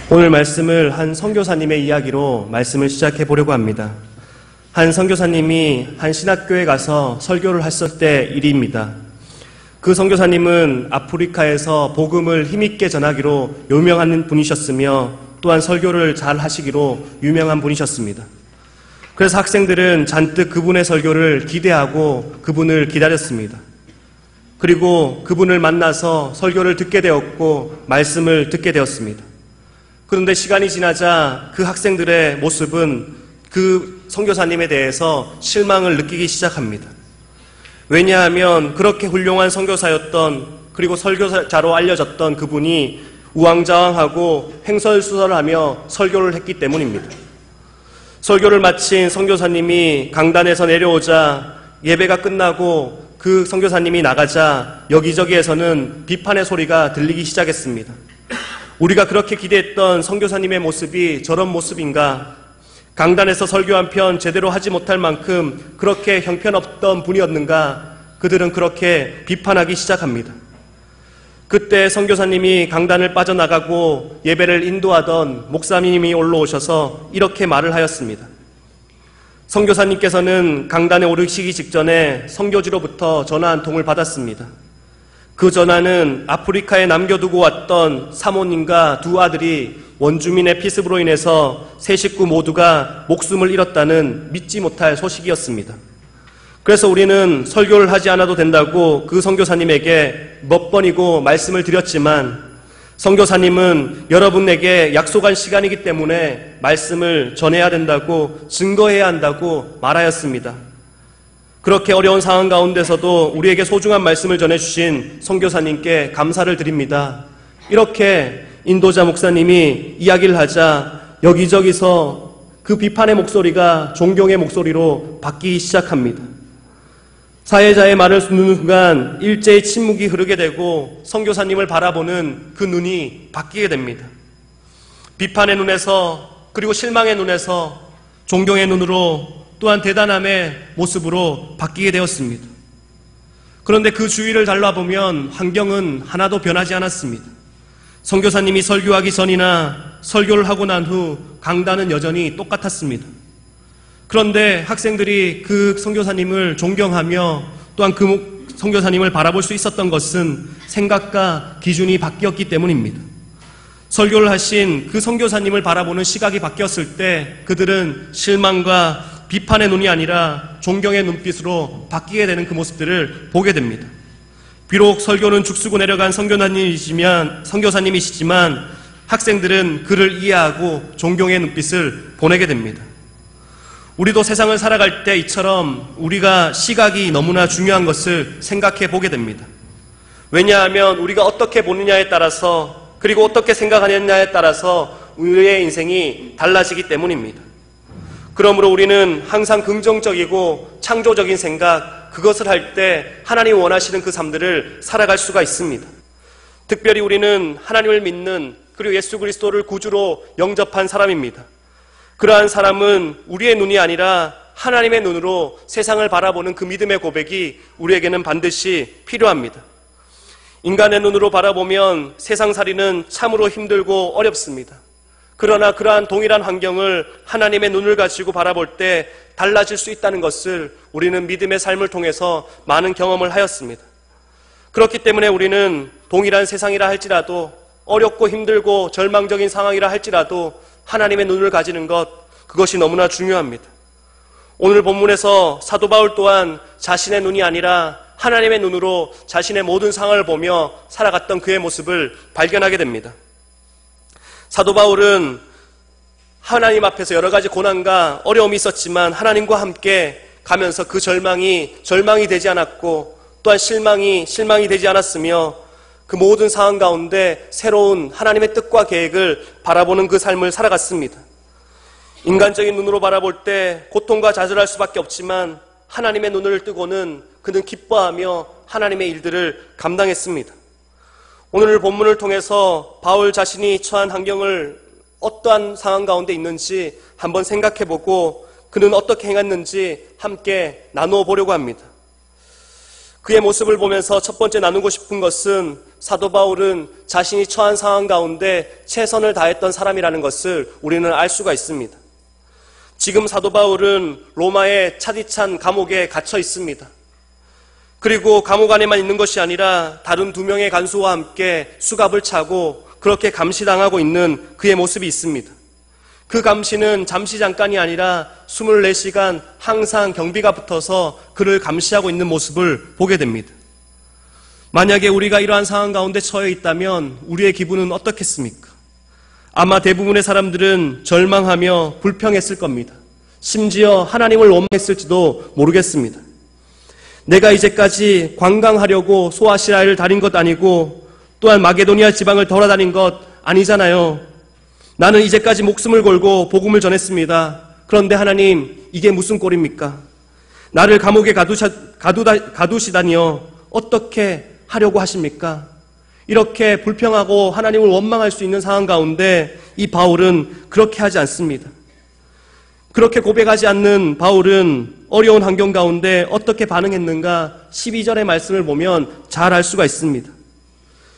오늘 말씀을 한 선교사님의 이야기로 말씀을 시작해 보려고 합니다. 한 선교사님이 한 신학교에 가서 설교를 했을 때 일입니다. 그 선교사님은 아프리카에서 복음을 힘있게 전하기로 유명한 분이셨으며 또한 설교를 잘 하시기로 유명한 분이셨습니다. 그래서 학생들은 잔뜩 그분의 설교를 기대하고 그분을 기다렸습니다. 그리고 그분을 만나서 설교를 듣게 되었고 말씀을 듣게 되었습니다. 그런데 시간이 지나자 그 학생들의 모습은 그 선교사님에 대해서 실망을 느끼기 시작합니다. 왜냐하면 그렇게 훌륭한 선교사였던, 그리고 설교자로 알려졌던 그분이 우왕좌왕하고 횡설수설하며 설교를 했기 때문입니다. 설교를 마친 선교사님이 강단에서 내려오자 예배가 끝나고 그 선교사님이 나가자 여기저기에서는 비판의 소리가 들리기 시작했습니다. 우리가 그렇게 기대했던 선교사님의 모습이 저런 모습인가? 강단에서 설교 한 편 제대로 하지 못할 만큼 그렇게 형편없던 분이었는가? 그들은 그렇게 비판하기 시작합니다. 그때 선교사님이 강단을 빠져나가고 예배를 인도하던 목사님이 올라오셔서 이렇게 말을 하였습니다. 선교사님께서는 강단에 오르시기 직전에 선교지로부터 전화 한 통을 받았습니다. 그 전화는 아프리카에 남겨두고 왔던 사모님과 두 아들이 원주민의 피습으로 인해서 세 식구 모두가 목숨을 잃었다는 믿지 못할 소식이었습니다. 그래서 우리는 설교를 하지 않아도 된다고 그 선교사님에게 몇 번이고 말씀을 드렸지만 선교사님은 여러분에게 약속한 시간이기 때문에 말씀을 전해야 된다고, 증거해야 한다고 말하였습니다. 그렇게 어려운 상황 가운데서도 우리에게 소중한 말씀을 전해주신 선교사님께 감사를 드립니다. 이렇게 인도자 목사님이 이야기를 하자 여기저기서 그 비판의 목소리가 존경의 목소리로 바뀌기 시작합니다. 사회자의 말을 듣는 순간 일제히 침묵이 흐르게 되고 선교사님을 바라보는 그 눈이 바뀌게 됩니다. 비판의 눈에서, 그리고 실망의 눈에서 존경의 눈으로, 또한 대단함의 모습으로 바뀌게 되었습니다. 그런데 그 주위를 달라보면 환경은 하나도 변하지 않았습니다. 선교사님이 설교하기 전이나 설교를 하고 난 후 강단은 여전히 똑같았습니다. 그런데 학생들이 그 선교사님을 존경하며 또한 그 선교사님을 바라볼 수 있었던 것은 생각과 기준이 바뀌었기 때문입니다. 설교를 하신 그 선교사님을 바라보는 시각이 바뀌었을 때 그들은 실망과 비판의 눈이 아니라 존경의 눈빛으로 바뀌게 되는 그 모습들을 보게 됩니다. 비록 설교는 죽쓰고 내려간 선교사님이시지만 학생들은 그를 이해하고 존경의 눈빛을 보내게 됩니다. 우리도 세상을 살아갈 때 이처럼 우리가 시각이 너무나 중요한 것을 생각해 보게 됩니다. 왜냐하면 우리가 어떻게 보느냐에 따라서, 그리고 어떻게 생각하느냐에 따라서 우리의 인생이 달라지기 때문입니다. 그러므로 우리는 항상 긍정적이고 창조적인 생각, 그것을 할 때 하나님이 원하시는 그 삶들을 살아갈 수가 있습니다. 특별히 우리는 하나님을 믿는, 그리고 예수 그리스도를 구주로 영접한 사람입니다. 그러한 사람은 우리의 눈이 아니라 하나님의 눈으로 세상을 바라보는 그 믿음의 고백이 우리에게는 반드시 필요합니다. 인간의 눈으로 바라보면 세상살이는 참으로 힘들고 어렵습니다. 그러나 그러한 동일한 환경을 하나님의 눈을 가지고 바라볼 때 달라질 수 있다는 것을 우리는 믿음의 삶을 통해서 많은 경험을 하였습니다. 그렇기 때문에 우리는 동일한 세상이라 할지라도, 어렵고 힘들고 절망적인 상황이라 할지라도 하나님의 눈을 가지는 것, 그것이 너무나 중요합니다. 오늘 본문에서 사도 바울 또한 자신의 눈이 아니라 하나님의 눈으로 자신의 모든 상황을 보며 살아갔던 그의 모습을 발견하게 됩니다. 사도 바울은 하나님 앞에서 여러 가지 고난과 어려움이 있었지만 하나님과 함께 가면서 그 절망이 되지 않았고, 또한 실망이 되지 않았으며 그 모든 상황 가운데 새로운 하나님의 뜻과 계획을 바라보는 그 삶을 살아갔습니다. 인간적인 눈으로 바라볼 때 고통과 좌절할 수밖에 없지만 하나님의 눈을 뜨고는 그는 기뻐하며 하나님의 일들을 감당했습니다. 오늘 본문을 통해서 바울 자신이 처한 환경을 어떠한 상황 가운데 있는지 한번 생각해보고 그는 어떻게 행했는지 함께 나누어 보려고 합니다. 그의 모습을 보면서 첫 번째 나누고 싶은 것은 사도 바울은 자신이 처한 상황 가운데 최선을 다했던 사람이라는 것을 우리는 알 수가 있습니다. 지금 사도 바울은 로마의 차디찬 감옥에 갇혀 있습니다. 그리고 감옥 안에만 있는 것이 아니라 다른 2명의 간수와 함께 수갑을 차고 그렇게 감시당하고 있는 그의 모습이 있습니다. 그 감시는 잠시 잠깐이 아니라 24시간 항상 경비가 붙어서 그를 감시하고 있는 모습을 보게 됩니다. 만약에 우리가 이러한 상황 가운데 처해 있다면 우리의 기분은 어떻겠습니까? 아마 대부분의 사람들은 절망하며 불평했을 겁니다. 심지어 하나님을 원망했을지도 모르겠습니다. 내가 이제까지 관광하려고 소아시아를 다닌 것 아니고 또한 마게도니아 지방을 돌아다닌 것 아니잖아요. 나는 이제까지 목숨을 걸고 복음을 전했습니다. 그런데 하나님, 이게 무슨 꼴입니까? 나를 감옥에 가두시다니요. 어떻게 하려고 하십니까? 이렇게 불평하고 하나님을 원망할 수 있는 상황 가운데 이 바울은 그렇게 하지 않습니다. 그렇게 고백하지 않는 바울은 어려운 환경 가운데 어떻게 반응했는가 12절의 말씀을 보면 잘 알 수가 있습니다.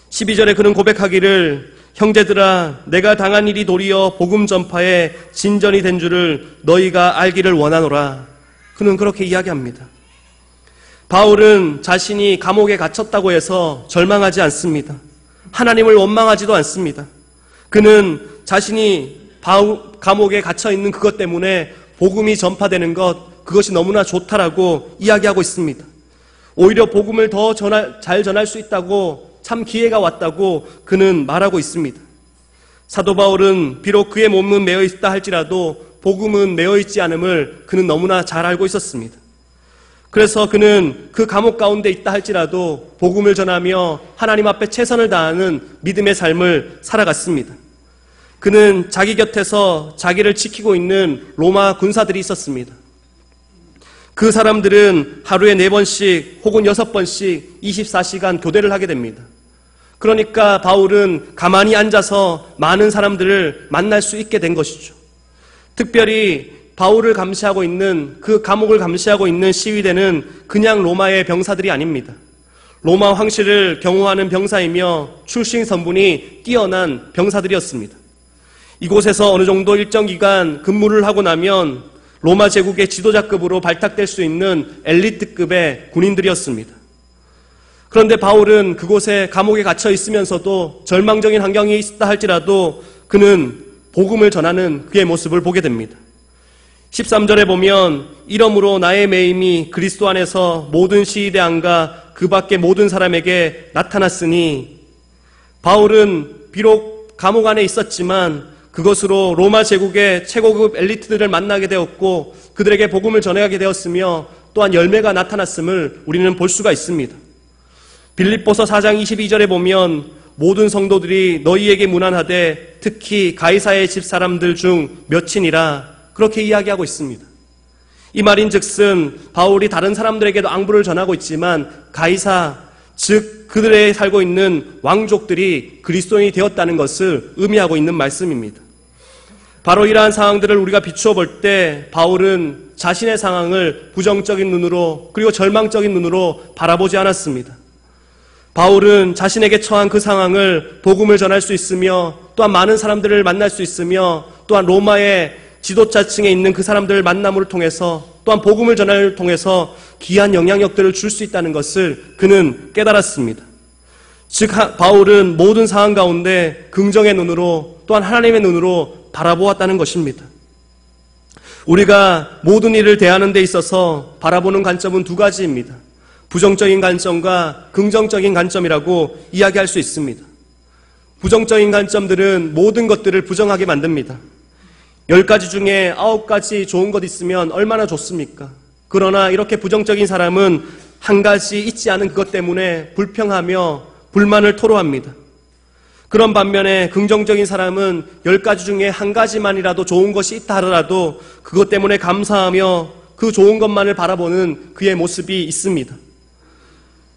12절에 그는 고백하기를 형제들아 내가 당한 일이 도리어 복음 전파에 진전이 된 줄을 너희가 알기를 원하노라. 그는 그렇게 이야기합니다. 바울은 자신이 감옥에 갇혔다고 해서 절망하지 않습니다. 하나님을 원망하지도 않습니다. 그는 자신이 감옥에 갇혀 있는 그것 때문에 복음이 전파되는 것, 그것이 너무나 좋다라고 이야기하고 있습니다. 오히려 복음을 더 잘 전할 수 있다고, 참 기회가 왔다고 그는 말하고 있습니다. 사도 바울은 비록 그의 몸은 매어 있다 할지라도 복음은 매어 있지 않음을 그는 너무나 잘 알고 있었습니다. 그래서 그는 그 감옥 가운데 있다 할지라도 복음을 전하며 하나님 앞에 최선을 다하는 믿음의 삶을 살아갔습니다. 그는 자기 곁에서 자기를 지키고 있는 로마 군사들이 있었습니다. 그 사람들은 하루에 4번씩 혹은 6번씩 24시간 교대를 하게 됩니다. 그러니까 바울은 가만히 앉아서 많은 사람들을 만날 수 있게 된 것이죠. 특별히 바울을 감시하고 있는, 그 감옥을 감시하고 있는 시위대는 그냥 로마의 병사들이 아닙니다. 로마 황실을 경호하는 병사이며 출신 성분이 뛰어난 병사들이었습니다. 이곳에서 어느 정도 일정 기간 근무를 하고 나면 로마 제국의 지도자급으로 발탁될 수 있는 엘리트급의 군인들이었습니다. 그런데 바울은 그곳에 감옥에 갇혀 있으면서도 절망적인 환경이 있다 할지라도 그는 복음을 전하는 그의 모습을 보게 됩니다. 13절에 보면 이러므로 나의 매임이 그리스도 안에서 모든 시위대 안과 그 밖의 모든 사람에게 나타났으니, 바울은 비록 감옥 안에 있었지만 그것으로 로마 제국의 최고급 엘리트들을 만나게 되었고 그들에게 복음을 전해가게 되었으며 또한 열매가 나타났음을 우리는 볼 수가 있습니다. 빌립보서 4장 22절에 보면 모든 성도들이 너희에게 문안하되 특히 가이사의 집 사람들 중 몇이니라, 그렇게 이야기하고 있습니다. 이 말인즉슨 바울이 다른 사람들에게도 앙부를 전하고 있지만 가이사, 즉 그들에 살고 있는 왕족들이 그리스도인이 되었다는 것을 의미하고 있는 말씀입니다. 바로 이러한 상황들을 우리가 비추어 볼 때 바울은 자신의 상황을 부정적인 눈으로 그리고 절망적인 눈으로 바라보지 않았습니다. 바울은 자신에게 처한 그 상황을 복음을 전할 수 있으며 또한 많은 사람들을 만날 수 있으며 또한 로마의 지도자층에 있는 그 사람들을 만남을 통해서 또한 복음을 전하를 통해서 귀한 영향력들을 줄 수 있다는 것을 그는 깨달았습니다. 즉 바울은 모든 상황 가운데 긍정의 눈으로 또한 하나님의 눈으로 바라보았다는 것입니다. 우리가 모든 일을 대하는 데 있어서 바라보는 관점은 2가지입니다. 부정적인 관점과 긍정적인 관점이라고 이야기할 수 있습니다. 부정적인 관점들은 모든 것들을 부정하게 만듭니다. 10가지 중에 9가지 좋은 것 있으면 얼마나 좋습니까? 그러나 이렇게 부정적인 사람은 한 가지 있지 않은 그것 때문에 불평하며 불만을 토로합니다. 그런 반면에 긍정적인 사람은 10가지 중에 한 가지만이라도 좋은 것이 있다 하더라도 그것 때문에 감사하며 그 좋은 것만을 바라보는 그의 모습이 있습니다.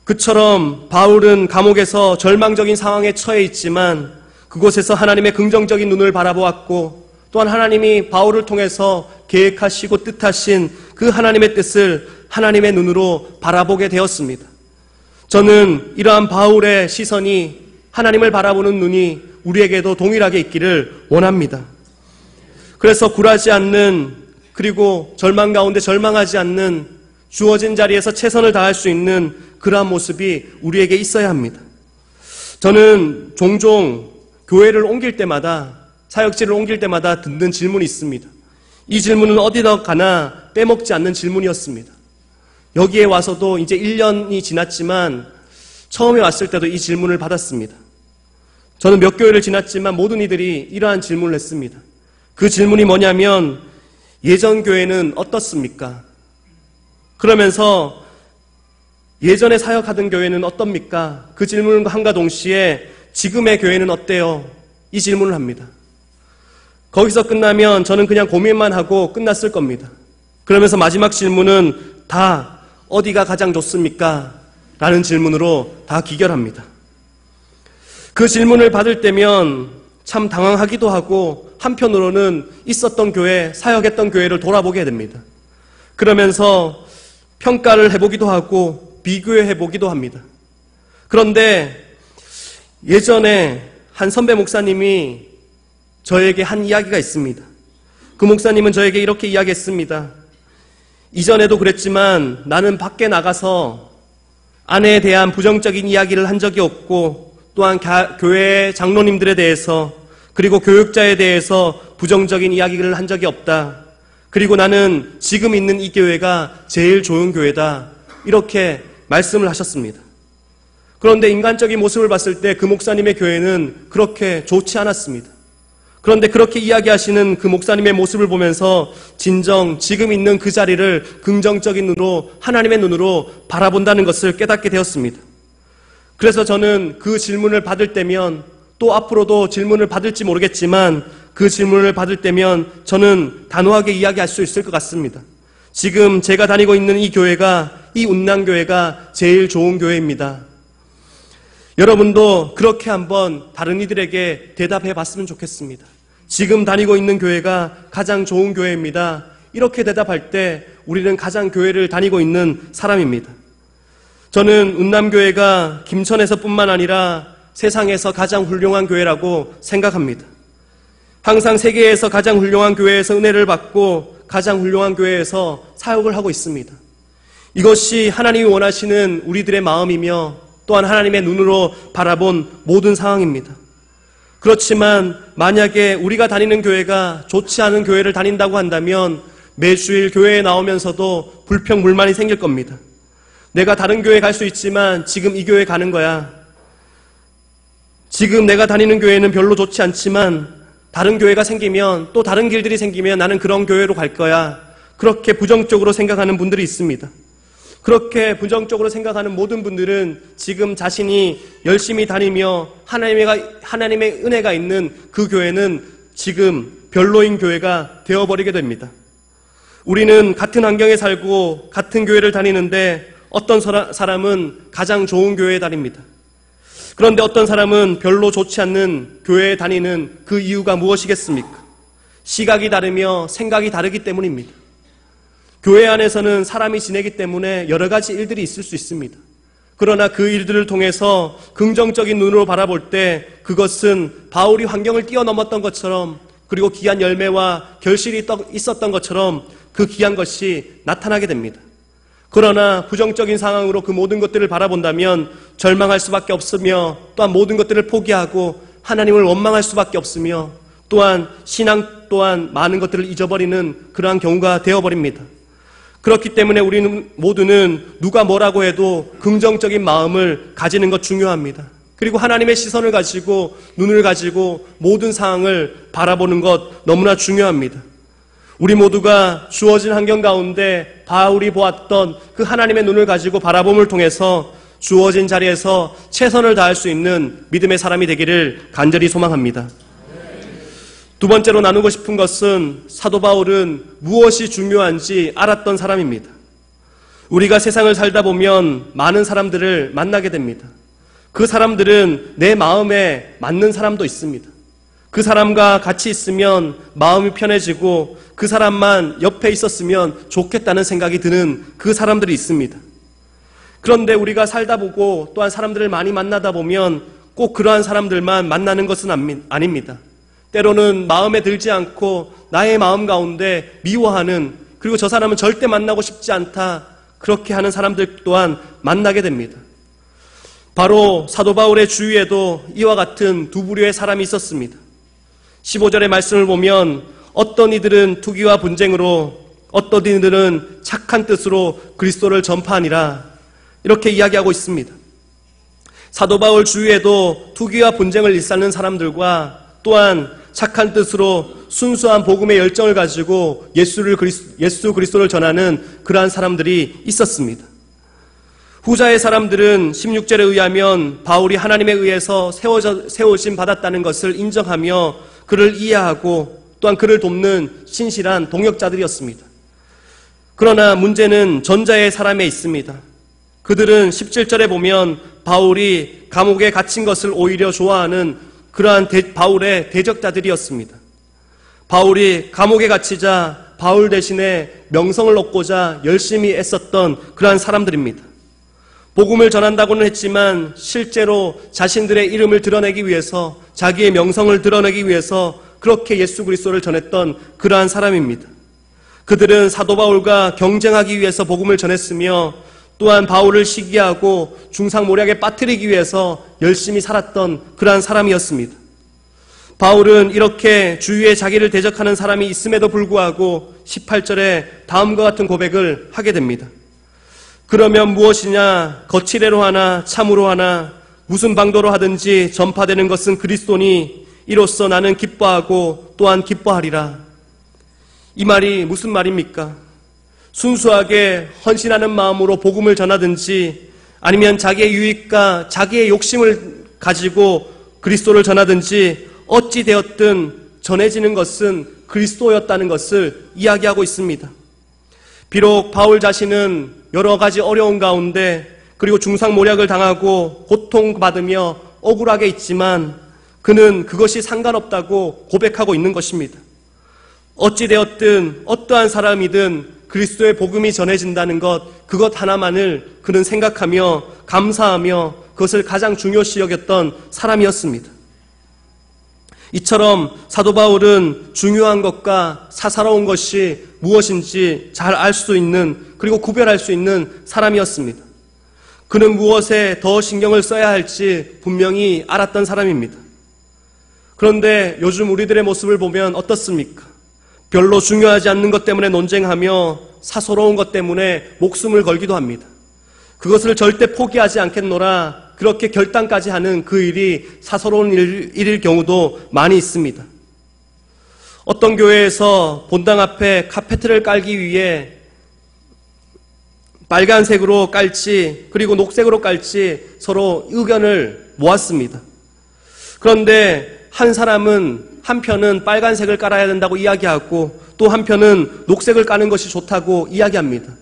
그처럼 바울은 감옥에서 절망적인 상황에 처해 있지만 그곳에서 하나님의 긍정적인 눈을 바라보았고 또한 하나님이 바울을 통해서 계획하시고 뜻하신 그 하나님의 뜻을 하나님의 눈으로 바라보게 되었습니다. 저는 이러한 바울의 시선이, 하나님을 바라보는 눈이 우리에게도 동일하게 있기를 원합니다. 그래서 굴하지 않는, 그리고 절망 가운데 절망하지 않는, 주어진 자리에서 최선을 다할 수 있는 그러한 모습이 우리에게 있어야 합니다. 저는 종종 교회를 옮길 때마다, 사역지를 옮길 때마다 듣는 질문이 있습니다. 이 질문은 어디나 가나 빼먹지 않는 질문이었습니다. 여기에 와서도 이제 1년이 지났지만 처음에 왔을 때도 이 질문을 받았습니다. 저는 몇 교회를 지났지만 모든 이들이 이러한 질문을 했습니다. 그 질문이 뭐냐면, 예전 교회는 어떻습니까? 그러면서 예전에 사역하던 교회는 어떻습니까? 그 질문과 동시에 지금의 교회는 어때요? 이 질문을 합니다. 거기서 끝나면 저는 그냥 고민만 하고 끝났을 겁니다. 그러면서 마지막 질문은 다 어디가 가장 좋습니까? 라는 질문으로 다 기결합니다. 그 질문을 받을 때면 참 당황하기도 하고, 한편으로는 있었던 교회, 사역했던 교회를 돌아보게 됩니다. 그러면서 평가를 해보기도 하고 비교해보기도 합니다. 그런데 예전에 한 선배 목사님이 저에게 한 이야기가 있습니다. 그 목사님은 저에게 이렇게 이야기했습니다. 이전에도 그랬지만 나는 밖에 나가서 아내에 대한 부정적인 이야기를 한 적이 없고, 또한 교회 장로님들에 대해서, 그리고 교육자에 대해서 부정적인 이야기를 한 적이 없다. 그리고 나는 지금 있는 이 교회가 제일 좋은 교회다. 이렇게 말씀을 하셨습니다. 그런데 인간적인 모습을 봤을 때 그 목사님의 교회는 그렇게 좋지 않았습니다. 그런데 그렇게 이야기하시는 그 목사님의 모습을 보면서 진정 지금 있는 그 자리를 긍정적인 눈으로, 하나님의 눈으로 바라본다는 것을 깨닫게 되었습니다. 그래서 저는 그 질문을 받을 때면, 또 앞으로도 질문을 받을지 모르겠지만 그 질문을 받을 때면 저는 단호하게 이야기할 수 있을 것 같습니다. 지금 제가 다니고 있는 이 교회가, 이 운남교회가 제일 좋은 교회입니다. 여러분도 그렇게 한번 다른 이들에게 대답해 봤으면 좋겠습니다. 지금 다니고 있는 교회가 가장 좋은 교회입니다. 이렇게 대답할 때 우리는 가장 교회를 다니고 있는 사람입니다. 저는 운남교회가 김천에서뿐만 아니라 세상에서 가장 훌륭한 교회라고 생각합니다. 항상 세계에서 가장 훌륭한 교회에서 은혜를 받고 가장 훌륭한 교회에서 사역을 하고 있습니다. 이것이 하나님이 원하시는 우리들의 마음이며 또한 하나님의 눈으로 바라본 모든 상황입니다. 그렇지만 만약에 우리가 다니는 교회가 좋지 않은 교회를 다닌다고 한다면 매주일 교회에 나오면서도 불평불만이 생길 겁니다. 내가 다른 교회 갈 수 있지만 지금 이 교회 가는 거야. 지금 내가 다니는 교회는 별로 좋지 않지만 다른 교회가 생기면, 또 다른 길들이 생기면 나는 그런 교회로 갈 거야. 그렇게 부정적으로 생각하는 분들이 있습니다. 그렇게 부정적으로 생각하는 모든 분들은 지금 자신이 열심히 다니며 하나님의 은혜가 있는 그 교회는 지금 별로인 교회가 되어버리게 됩니다. 우리는 같은 환경에 살고 같은 교회를 다니는데 어떤 사람은 가장 좋은 교회에 다닙니다. 그런데 어떤 사람은 별로 좋지 않는 교회에 다니는 그 이유가 무엇이겠습니까? 시각이 다르며 생각이 다르기 때문입니다. 교회 안에서는 사람이 지내기 때문에 여러 가지 일들이 있을 수 있습니다. 그러나 그 일들을 통해서 긍정적인 눈으로 바라볼 때 그것은 바울이 환경을 뛰어넘었던 것처럼, 그리고 귀한 열매와 결실이 있었던 것처럼 그 귀한 것이 나타나게 됩니다. 그러나 부정적인 상황으로 그 모든 것들을 바라본다면 절망할 수밖에 없으며, 또한 모든 것들을 포기하고 하나님을 원망할 수밖에 없으며, 또한 신앙 또한 많은 것들을 잊어버리는 그러한 경우가 되어버립니다. 그렇기 때문에 우리는 모두는 누가 뭐라고 해도 긍정적인 마음을 가지는 것 중요합니다. 그리고 하나님의 시선을 가지고, 눈을 가지고 모든 상황을 바라보는 것 너무나 중요합니다. 우리 모두가 주어진 환경 가운데 바울이 보았던 그 하나님의 눈을 가지고 바라봄을 통해서 주어진 자리에서 최선을 다할 수 있는 믿음의 사람이 되기를 간절히 소망합니다. 두 번째로 나누고 싶은 것은 사도 바울은 무엇이 중요한지 알았던 사람입니다. 우리가 세상을 살다 보면 많은 사람들을 만나게 됩니다. 그 사람들은 내 마음에 맞는 사람도 있습니다. 그 사람과 같이 있으면 마음이 편해지고 그 사람만 옆에 있었으면 좋겠다는 생각이 드는 그 사람들이 있습니다. 그런데 우리가 살다 보고 또한 사람들을 많이 만나다 보면 꼭 그러한 사람들만 만나는 것은 아닙니다. 때로는 마음에 들지 않고 나의 마음 가운데 미워하는, 그리고 저 사람은 절대 만나고 싶지 않다, 그렇게 하는 사람들 또한 만나게 됩니다. 바로 사도 바울의 주위에도 이와 같은 두 부류의 사람이 있었습니다. 15절의 말씀을 보면 어떤 이들은 투기와 분쟁으로, 어떤 이들은 착한 뜻으로 그리스도를 전파하니라, 이렇게 이야기하고 있습니다. 사도 바울 주위에도 투기와 분쟁을 일삼는 사람들과 또한 착한 뜻으로 순수한 복음의 열정을 가지고 예수 그리스도를 전하는 그러한 사람들이 있었습니다. 후자의 사람들은 16절에 의하면 바울이 하나님에 의해서 세워진 받았다는 것을 인정하며 그를 이해하고 또한 그를 돕는 신실한 동역자들이었습니다. 그러나 문제는 전자의 사람에 있습니다. 그들은 17절에 보면 바울이 감옥에 갇힌 것을 오히려 좋아하는 그러한 바울의 대적자들이었습니다. 바울이 감옥에 갇히자 바울 대신에 명성을 얻고자 열심히 애썼던 그러한 사람들입니다. 복음을 전한다고는 했지만 실제로 자신들의 이름을 드러내기 위해서, 자기의 명성을 드러내기 위해서 그렇게 예수 그리스도를 전했던 그러한 사람입니다. 그들은 사도 바울과 경쟁하기 위해서 복음을 전했으며 또한 바울을 시기하고 중상모략에 빠뜨리기 위해서 열심히 살았던 그러한 사람이었습니다. 바울은 이렇게 주위에 자기를 대적하는 사람이 있음에도 불구하고 18절에 다음과 같은 고백을 하게 됩니다. 그러면 무엇이냐? 거칠애로 하나 참으로 하나 무슨 방도로 하든지 전파되는 것은 그리스도니 이로써 나는 기뻐하고 또한 기뻐하리라. 이 말이 무슨 말입니까? 순수하게 헌신하는 마음으로 복음을 전하든지 아니면 자기의 유익과 자기의 욕심을 가지고 그리스도를 전하든지 어찌 되었든 전해지는 것은 그리스도였다는 것을 이야기하고 있습니다. 비록 바울 자신은 여러 가지 어려운 가운데 그리고 중상모략을 당하고 고통받으며 억울하게 있지만 그는 그것이 상관없다고 고백하고 있는 것입니다. 어찌 되었든 어떠한 사람이든 그리스도의 복음이 전해진다는 것, 그것 하나만을 그는 생각하며 감사하며 그것을 가장 중요시 여겼던 사람이었습니다. 이처럼 사도 바울은 중요한 것과 사사로운 것이 무엇인지 잘 알 수 있는, 그리고 구별할 수 있는 사람이었습니다. 그는 무엇에 더 신경을 써야 할지 분명히 알았던 사람입니다. 그런데 요즘 우리들의 모습을 보면 어떻습니까? 별로 중요하지 않는 것 때문에 논쟁하며 사소로운 것 때문에 목숨을 걸기도 합니다. 그것을 절대 포기하지 않겠노라 그렇게 결단까지 하는 그 일이 사소로운 일일 경우도 많이 있습니다. 어떤 교회에서 본당 앞에 카페트를 깔기 위해 빨간색으로 깔지 그리고 녹색으로 깔지 서로 의견을 모았습니다. 그런데 한 사람은 한편은 빨간색을 깔아야 된다고 이야기하고 또 한편은 녹색을 까는 것이 좋다고 이야기합니다.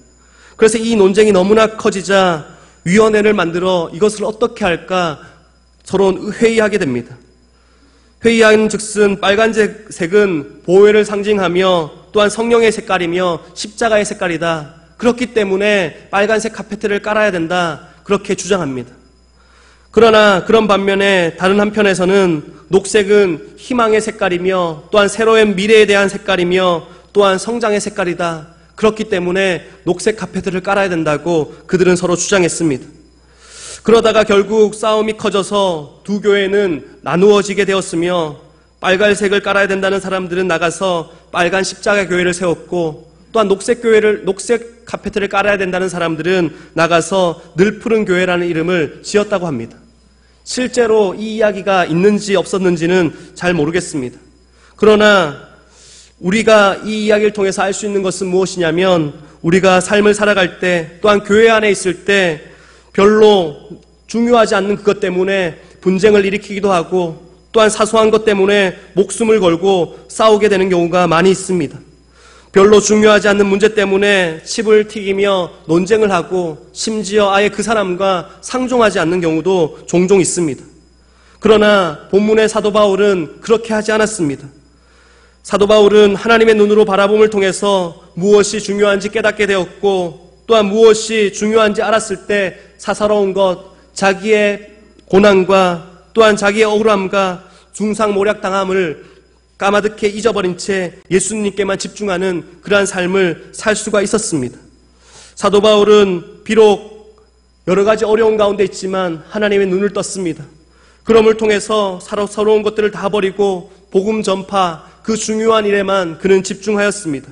그래서 이 논쟁이 너무나 커지자 위원회를 만들어 이것을 어떻게 할까 서로 회의하게 됩니다. 회의하는 즉슨 빨간색은 보혈을 상징하며 또한 성령의 색깔이며 십자가의 색깔이다. 그렇기 때문에 빨간색 카페트를 깔아야 된다. 그렇게 주장합니다. 그러나 그런 반면에 다른 한편에서는 녹색은 희망의 색깔이며 또한 새로운 미래에 대한 색깔이며 또한 성장의 색깔이다. 그렇기 때문에 녹색 카페트를 깔아야 된다고 그들은 서로 주장했습니다. 그러다가 결국 싸움이 커져서 두 교회는 나누어지게 되었으며 빨간색을 깔아야 된다는 사람들은 나가서 빨간 십자가 교회를 세웠고 또한 녹색 카페트를 깔아야 된다는 사람들은 나가서 늘 푸른 교회라는 이름을 지었다고 합니다. 실제로 이 이야기가 있는지 없었는지는 잘 모르겠습니다. 그러나 우리가 이 이야기를 통해서 알 수 있는 것은 무엇이냐면 우리가 삶을 살아갈 때 또한 교회 안에 있을 때 별로 중요하지 않는 그것 때문에 분쟁을 일으키기도 하고 또한 사소한 것 때문에 목숨을 걸고 싸우게 되는 경우가 많이 있습니다. 별로 중요하지 않는 문제 때문에 칩을 튀기며 논쟁을 하고 심지어 아예 그 사람과 상종하지 않는 경우도 종종 있습니다. 그러나 본문의 사도 바울은 그렇게 하지 않았습니다. 사도 바울은 하나님의 눈으로 바라봄을 통해서 무엇이 중요한지 깨닫게 되었고 또한 무엇이 중요한지 알았을 때 사사로운 것, 자기의 고난과 또한 자기의 억울함과 중상모략당함을 까마득히 잊어버린 채 예수님께만 집중하는 그러한 삶을 살 수가 있었습니다. 사도 바울은 비록 여러 가지 어려운 가운데 있지만 하나님의 눈을 떴습니다. 그럼을 통해서 사로운 것들을 다 버리고 복음 전파, 그 중요한 일에만 그는 집중하였습니다.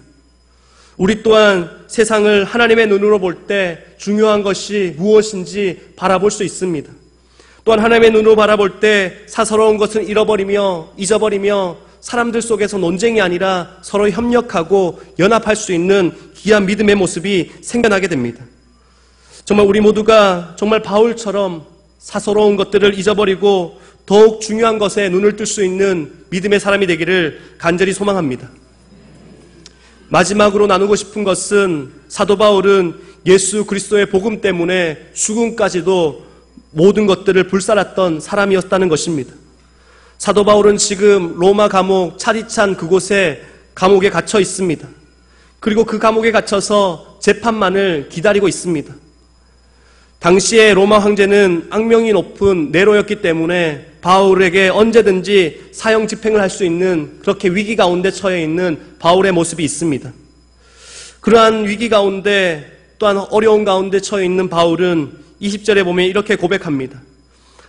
우리 또한 세상을 하나님의 눈으로 볼 때 중요한 것이 무엇인지 바라볼 수 있습니다. 또한 하나님의 눈으로 바라볼 때 사사로운 것은 잃어버리며 잊어버리며 사람들 속에서 논쟁이 아니라 서로 협력하고 연합할 수 있는 귀한 믿음의 모습이 생겨나게 됩니다. 정말 우리 모두가 정말 바울처럼 사사로운 것들을 잊어버리고 더욱 중요한 것에 눈을 뜰 수 있는 믿음의 사람이 되기를 간절히 소망합니다. 마지막으로 나누고 싶은 것은 사도 바울은 예수 그리스도의 복음 때문에 죽음까지도 모든 것들을 불살랐던 사람이었다는 것입니다. 사도 바울은 지금 로마 감옥 차디찬 그곳에 감옥에 갇혀 있습니다. 그리고 그 감옥에 갇혀서 재판만을 기다리고 있습니다. 당시에 로마 황제는 악명이 높은 네로였기 때문에 바울에게 언제든지 사형 집행을 할 수 있는 그렇게 위기 가운데 처해 있는 바울의 모습이 있습니다. 그러한 위기 가운데 또한 어려운 가운데 처해 있는 바울은 20절에 보면 이렇게 고백합니다.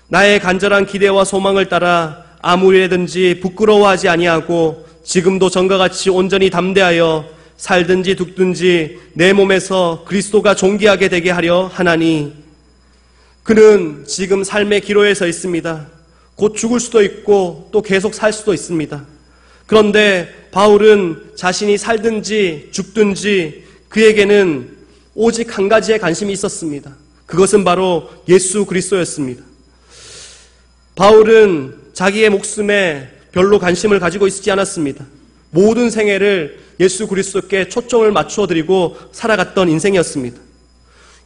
나의 간절한 기대와 소망을 따라 아무 일에든지 부끄러워하지 아니하고 지금도 전과 같이 온전히 담대하여 살든지 죽든지 내 몸에서 그리스도가 존귀하게 되게 하려 하나니. 그는 지금 삶의 기로에 서 있습니다. 곧 죽을 수도 있고 또 계속 살 수도 있습니다. 그런데 바울은 자신이 살든지 죽든지 그에게는 오직 한 가지에 관심이 있었습니다. 그것은 바로 예수 그리스도였습니다. 바울은 자기의 목숨에 별로 관심을 가지고 있지 않았습니다. 모든 생애를 예수 그리스도께 초점을 맞추어 드리고 살아갔던 인생이었습니다.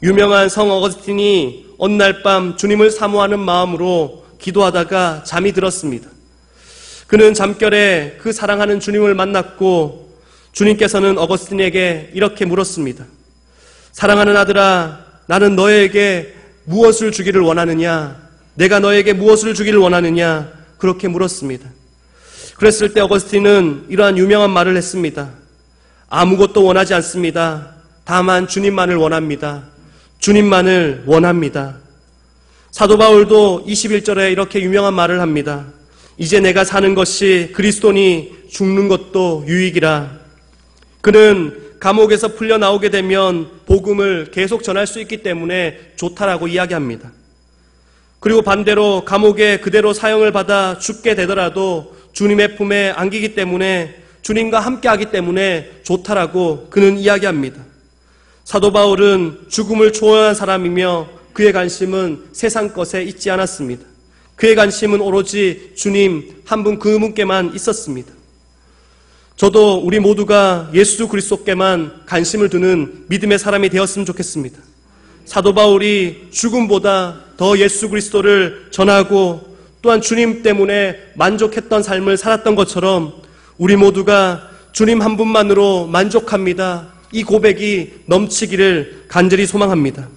유명한 성 어거스틴이 어느 날 밤 주님을 사모하는 마음으로 기도하다가 잠이 들었습니다. 그는 잠결에 그 사랑하는 주님을 만났고 주님께서는 어거스틴에게 이렇게 물었습니다. 사랑하는 아들아, 나는 너에게 무엇을 주기를 원하느냐? 내가 너에게 무엇을 주기를 원하느냐? 그렇게 물었습니다. 그랬을 때 어거스틴은 이러한 유명한 말을 했습니다. 아무것도 원하지 않습니다. 다만 주님만을 원합니다. 주님만을 원합니다. 사도 바울도 21절에 이렇게 유명한 말을 합니다. 이제 내가 사는 것이 그리스도니 죽는 것도 유익이라. 그는 감옥에서 풀려 나오게 되면 복음을 계속 전할 수 있기 때문에 좋다라고 이야기합니다. 그리고 반대로 감옥에 그대로 사형을 받아 죽게 되더라도 주님의 품에 안기기 때문에 주님과 함께하기 때문에 좋다라고 그는 이야기합니다. 사도 바울은 죽음을 초월한 사람이며 그의 관심은 세상 것에 있지 않았습니다. 그의 관심은 오로지 주님 한 분 그 분께만 있었습니다. 저도 우리 모두가 예수 그리스도께만 관심을 두는 믿음의 사람이 되었으면 좋겠습니다. 사도 바울이 죽음보다 더 예수 그리스도를 전하고 또한 주님 때문에 만족했던 삶을 살았던 것처럼 우리 모두가 주님 한 분만으로 만족합니다. 이 고백이 넘치기를 간절히 소망합니다.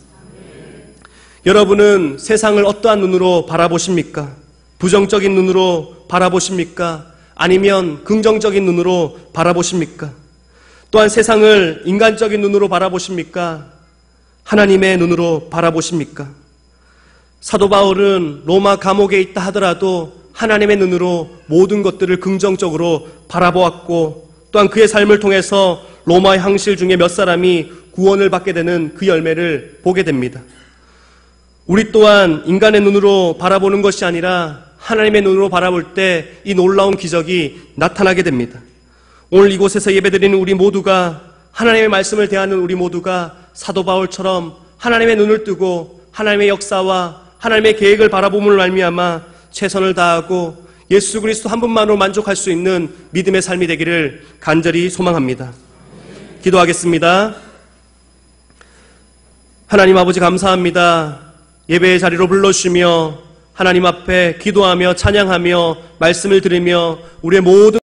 여러분은 세상을 어떠한 눈으로 바라보십니까? 부정적인 눈으로 바라보십니까? 아니면 긍정적인 눈으로 바라보십니까? 또한 세상을 인간적인 눈으로 바라보십니까? 하나님의 눈으로 바라보십니까? 사도 바울은 로마 감옥에 있다 하더라도 하나님의 눈으로 모든 것들을 긍정적으로 바라보았고 또한 그의 삶을 통해서 로마의 황실 중에 몇 사람이 구원을 받게 되는 그 열매를 보게 됩니다. 우리 또한 인간의 눈으로 바라보는 것이 아니라 하나님의 눈으로 바라볼 때 이 놀라운 기적이 나타나게 됩니다. 오늘 이곳에서 예배드리는 우리 모두가 하나님의 말씀을 대하는 우리 모두가 사도 바울처럼 하나님의 눈을 뜨고 하나님의 역사와 하나님의 계획을 바라봄을 말미암아 최선을 다하고 예수 그리스도 한 분만으로 만족할 수 있는 믿음의 삶이 되기를 간절히 소망합니다. 기도하겠습니다. 하나님 아버지 감사합니다. 예배의 자리로 불러주시며 하나님 앞에 기도하며 찬양하며 말씀을 들으며 우리의 모든